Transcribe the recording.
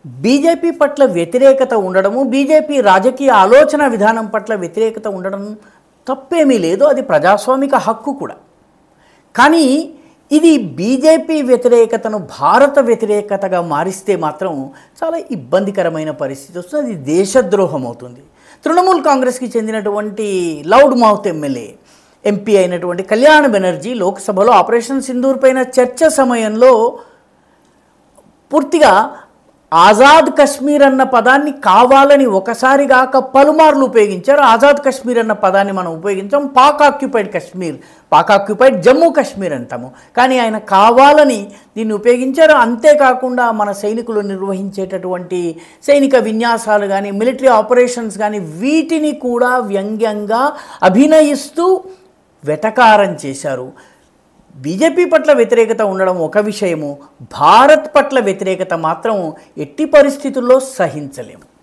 BJP పట్ల వ్యతిరేకత ఉండడము, బీజేపీ రాజకీయ ఆలోచన విధానం పట్ల వ్యతిరేకత ఉండడం తప్పేమీ లేదు. అది ప్రజాస్వామిక హక్కు కూడా. కానీ ఇది బీజేపీ వ్యతిరేకతను భారత వ్యతిరేకతగా మారిస్తే మాత్రం చాలా ఇబ్బందికరమైన పరిస్థితి వస్తుంది. అది దేశద్రోహం అవుతుంది. తృణమూల్ కాంగ్రెస్కి చెందినటువంటి లౌడ్ మౌత్ ఎమ్మెల్యే ఎంపీ అయినటువంటి కళ్యాణ్ బెనర్జీ లోక్సభలో ఆపరేషన్ సింధూర్ పైన చర్చ సమయంలో పూర్తిగా ఆజాద్ కశ్మీర్ అన్న పదాన్ని కావాలని ఒకసారి కాక పలుమార్లు ఉపయోగించారు. ఆజాద్ కశ్మీర్ అన్న పదాన్ని మనం ఉపయోగించాం. పాక్ ఆక్యుపైడ్ జమ్మూ కాశ్మీర్ అంటాము. కానీ ఆయన కావాలని దీన్ని ఉపయోగించారు. అంతేకాకుండా మన సైనికులు నిర్వహించేటటువంటి సైనిక విన్యాసాలు కానీ, మిలిటరీ ఆపరేషన్స్ కానీ వీటిని కూడా వ్యంగ్యంగా అభినయిస్తూ వెటకారం చేశారు. బీజేపీ పట్ల వ్యతిరేకత ఉండడం ఒక విషయము, భారత్ పట్ల వ్యతిరేకత మాత్రం ఎట్టి పరిస్థితుల్లో సహించలేము.